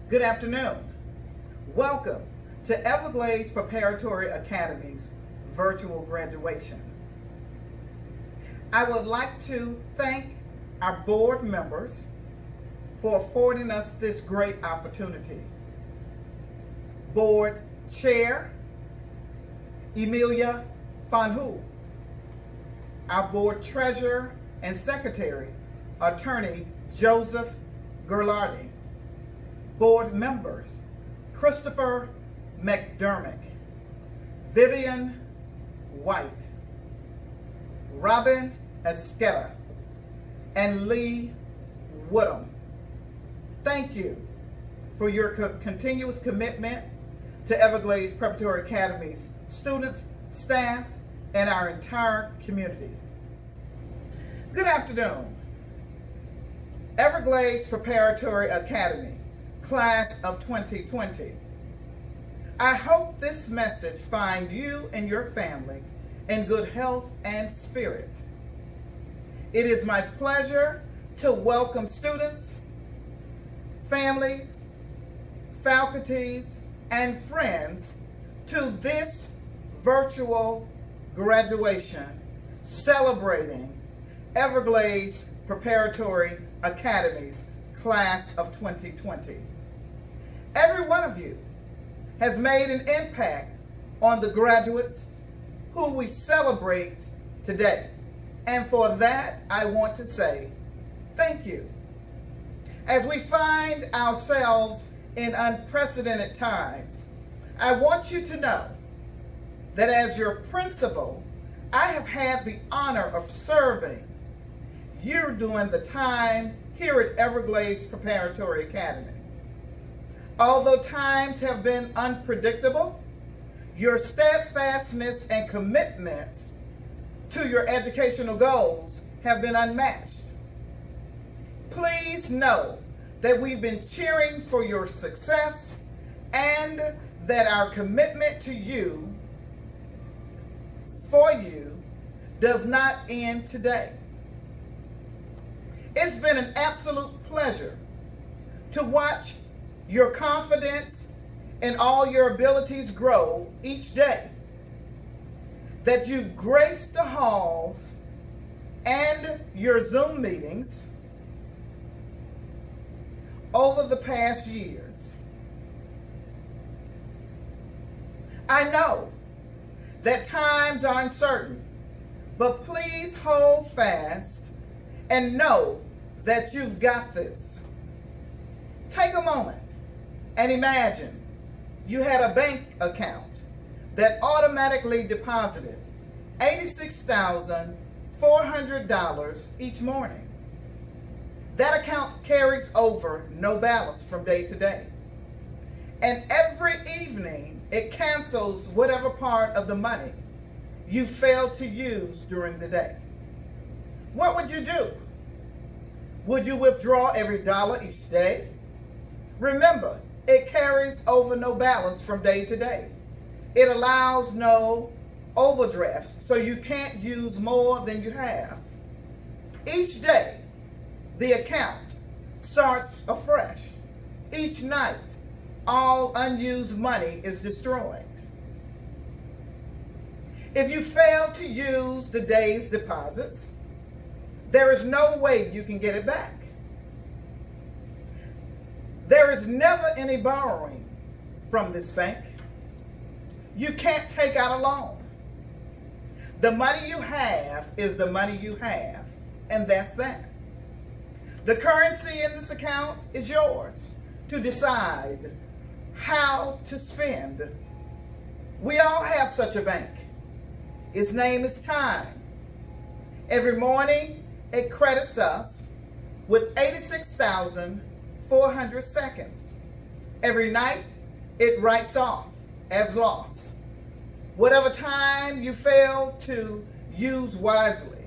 Good afternoon. Welcome to Everglades Preparatory Academy's virtual graduation. I would like to thank our board members for affording us this great opportunity. Board Chair, Emilia Fanhu. Our Board Treasurer and Secretary, Attorney Joseph Gerlardi. Board members, Christopher McDermott, Vivian White, Robin Esqueda, and Lee Woodham. Thank you for your continuous commitment to Everglades Preparatory Academy's students, staff, and our entire community. Good afternoon. Everglades Preparatory Academy, Class of 2020. I hope this message finds you and your family in good health and spirit. It is my pleasure to welcome students, families, faculties, and friends to this virtual graduation celebrating Everglades Preparatory Academy's Class of 2020. Every one of you has made an impact on the graduates who we celebrate today. And for that, I want to say thank you. As we find ourselves in unprecedented times, I want you to know that as your principal, I have had the honor of serving you during the time here at Everglades Preparatory Academy. Although times have been unpredictable, your steadfastness and commitment to your educational goals have been unmatched. Please know that we've been cheering for your success and that our commitment to you, for you, does not end today. It's been an absolute pleasure to watch your confidence in all your abilities grow each day, that you've graced the halls and your Zoom meetings over the past years. I know that times are uncertain, but please hold fast and know that you've got this. Take a moment and imagine you had a bank account that automatically deposited $86,400 each morning. That account carries over no balance from day to day. And every evening, it cancels whatever part of the money you failed to use during the day. What would you do? Would you withdraw every dollar each day? Remember, it carries over no balance from day to day. It allows no overdrafts, so you can't use more than you have. Each day, the account starts afresh. Each night, all unused money is destroyed. If you fail to use the day's deposits, there is no way you can get it back. There is never any borrowing from this bank. You can't take out a loan. The money you have is the money you have, and that's that. The currency in this account is yours to decide how to spend. We all have such a bank. Its name is time. Every morning, it credits us with 86,400 seconds. Every night, it writes off as loss whatever time you fail to use wisely.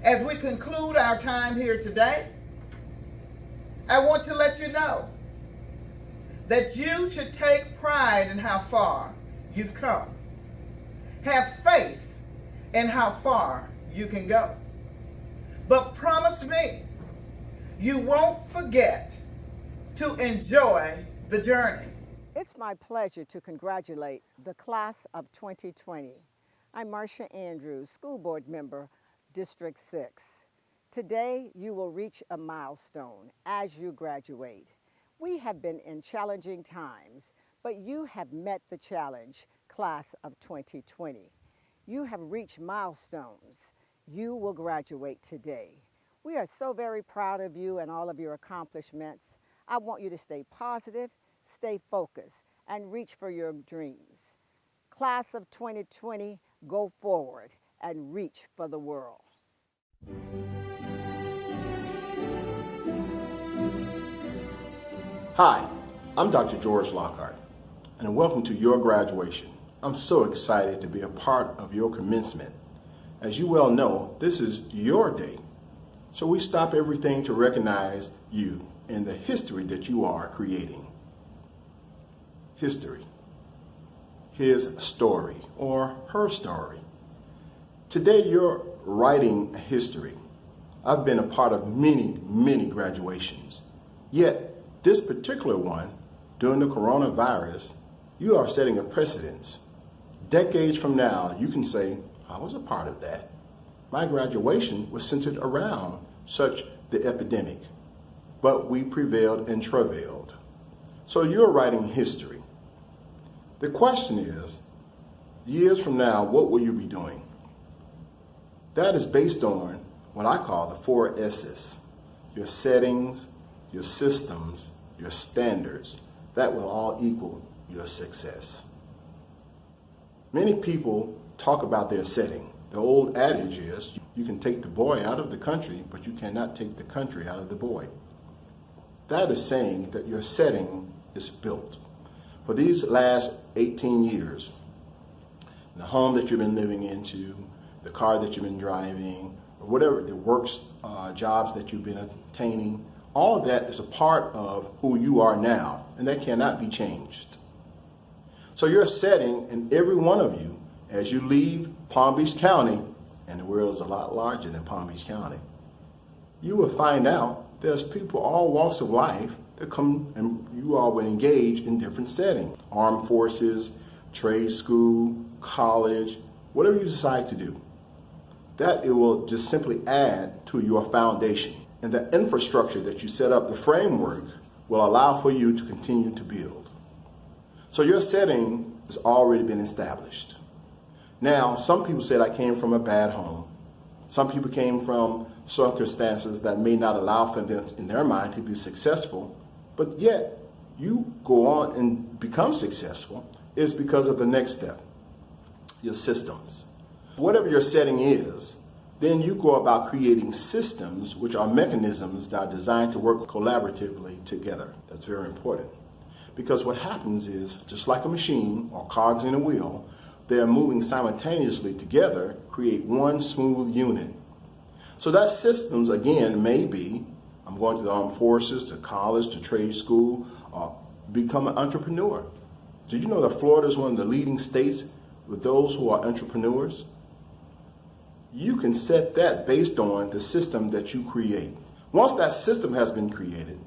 As we conclude our time here today, I want to let you know that you should take pride in how far you've come. Have faith in how far you can go. But promise me, you won't forget to enjoy the journey. It's my pleasure to congratulate the class of 2020. I'm Marcia Andrews, School Board Member, District 6. Today, you will reach a milestone as you graduate. We have been in challenging times, but you have met the challenge, class of 2020. You have reached milestones. You will graduate today. We are so very proud of you and all of your accomplishments. I want you to stay positive, stay focused, and reach for your dreams. Class of 2020, go forward and reach for the world. Hi, I'm Dr. George Lockhart, and welcome to your graduation. I'm so excited to be a part of your commencement. As you well know, this is your day, so we stop everything to recognize you and the history that you are creating. History. His story or her story. Today you're writing history. I've been a part of many graduations. Yet this particular one, during the coronavirus, you are setting a precedence. Decades from now, you can say, I was a part of that. My graduation was centered around such the epidemic, but we prevailed and travailed. So you're writing history. The question is, years from now, what will you be doing? That is based on what I call the 4 S's. Your settings, your systems, your standards. That will all equal your success. Many people talk about their setting. The old adage is, you can take the boy out of the country, but you cannot take the country out of the boy. That is saying that your setting is built. For these last 18 years, the home that you've been living into, the car that you've been driving, or whatever, the works, jobs that you've been attaining, all of that is a part of who you are now, and that cannot be changed. So your setting, and every one of you, as you leave Palm Beach County, and the world is a lot larger than Palm Beach County, you will find out there's people all walks of life that come and you all will engage in different settings. Armed forces, trade school, college, whatever you decide to do. That it will just simply add to your foundation. And the infrastructure that you set up, the framework, will allow for you to continue to build. So your setting has already been established. Now, some people said I came from a bad home. Some people came from circumstances that may not allow for them in their mind to be successful, but yet you go on and become successful is because of the next step, your systems. Whatever your setting is, then you go about creating systems which are mechanisms that are designed to work collaboratively together. That's very important. Because what happens is, just like a machine or cogs in a wheel, they're moving simultaneously together, create one smooth unit. So that systems, again, may be, I'm going to the armed forces, to college, to trade school, or become an entrepreneur. Did you know that Florida is one of the leading states with those who are entrepreneurs? You can set that based on the system that you create. Once that system has been created,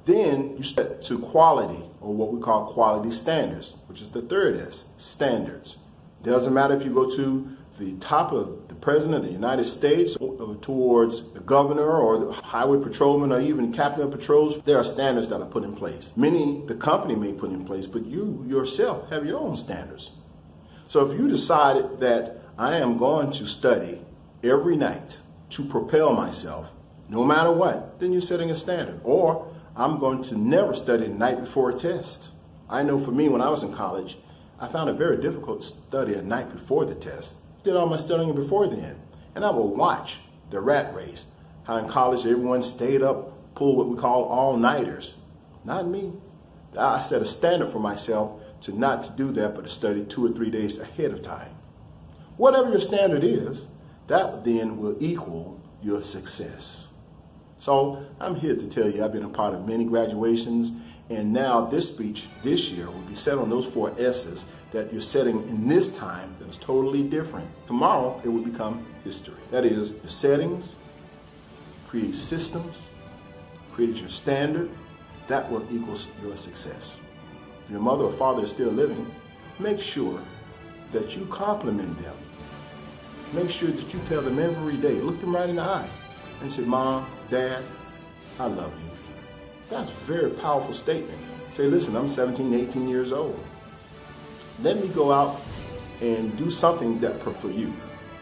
then you set to quality, or what we call quality standards, which is the 3rd S, standards. Doesn't matter if you go to the top of the President of the United States or towards the governor or the highway patrolman or even captain of patrols, there are standards that are put in place. Many the company may put in place, but you yourself have your own standards. So if you decided that I am going to study every night to propel myself, no matter what, then you're setting a standard. Or I'm going to never study the night before a test. I know for me, when I was in college, I found it very difficult to study a night before the test. Did all my studying before then. And I would watch the rat race. How in college everyone stayed up, pulled what we call all-nighters. Not me. I set a standard for myself to not to do that, but to study 2 or 3 days ahead of time. Whatever your standard is, that then will equal your success. So I'm here to tell you I've been a part of many graduations, and now this speech this year will be set on those 4 S's that you're setting in this time that is totally different. Tomorrow it will become history. That is, your settings, create systems, create your standard. that will equal your success. If your mother or father is still living, make sure that you compliment them. Make sure that you tell them every day, look them right in the eye and say, Mom, Dad, I love you. That's a very powerful statement. Say, listen, I'm 17, 18 years old. Let me go out and do something that for you,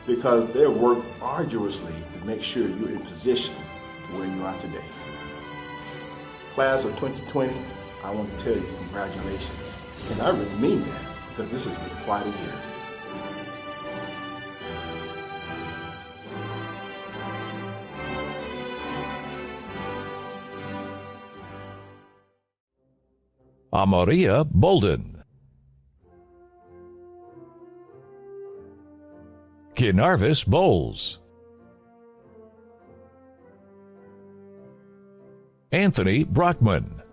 because they have worked arduously to make sure you're in position to where you are today. Class of 2020, I want to tell you congratulations. And I really mean that, because this has been quite a year. Amaria Bolden, Kinarvis Bowles, Anthony Brockman,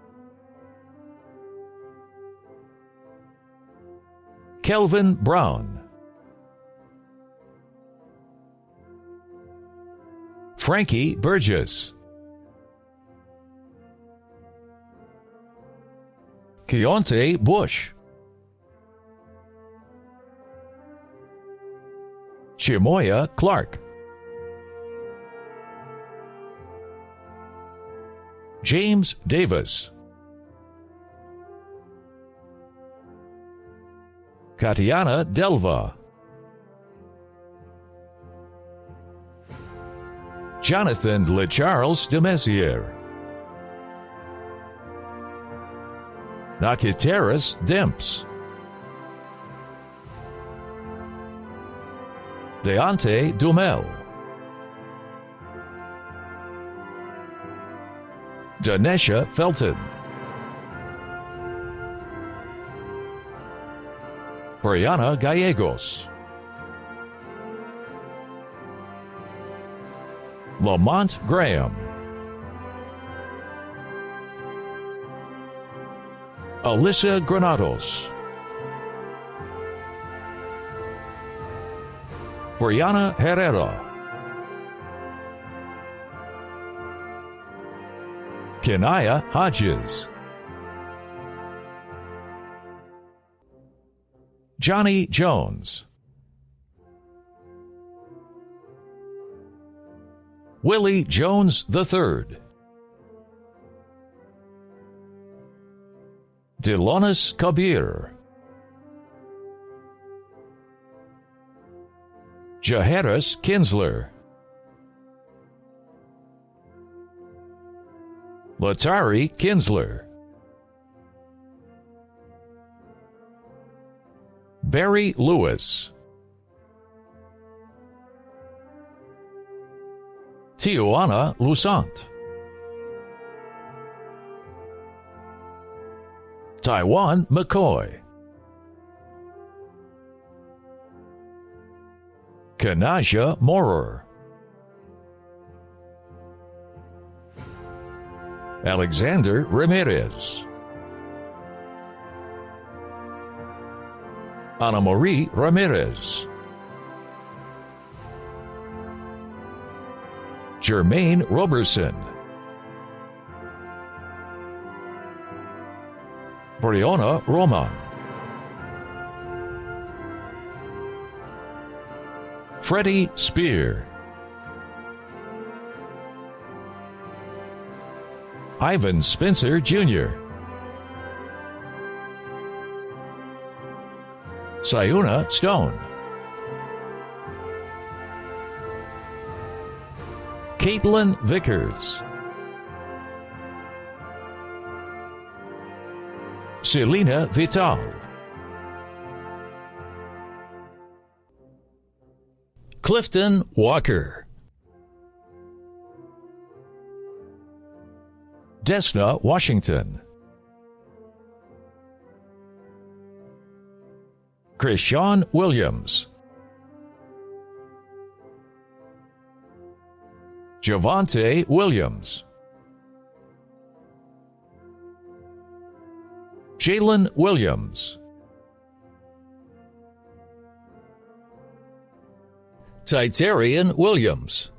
Kelvin Brown, Frankie Burgess, Keontae Bush, Chemoiya Clark, James Davis, Katiana Delva, Jonathan LeCharles Demezier, Nakiteris Demps, Deante Dumel, Danesha Felton, Brianna Gallegos, Lamonte Graham, Alyssa Granados, Brianna Herrera, Kenaya Hodges, Johnny Jones, Willie Jones III, Delonis Kabir, Jaharis Kinsler, Latari Kinsler, Barry Lewis, Tijuana Lusant, Tyjuan McCoy, Kanaja Morer, Alexander Ramirez, Annamarie Ramirez, Jermaine Roberson, Briona Roman, Freddie Spear, Ivan Spencer Jr., Siuna Stone, Katelyn Vickers, Selena Vital, Cliften Walker, Desna Washington, Jaylon Williams, Javante Williams, Jaylon Williams, Tyjuan Williams,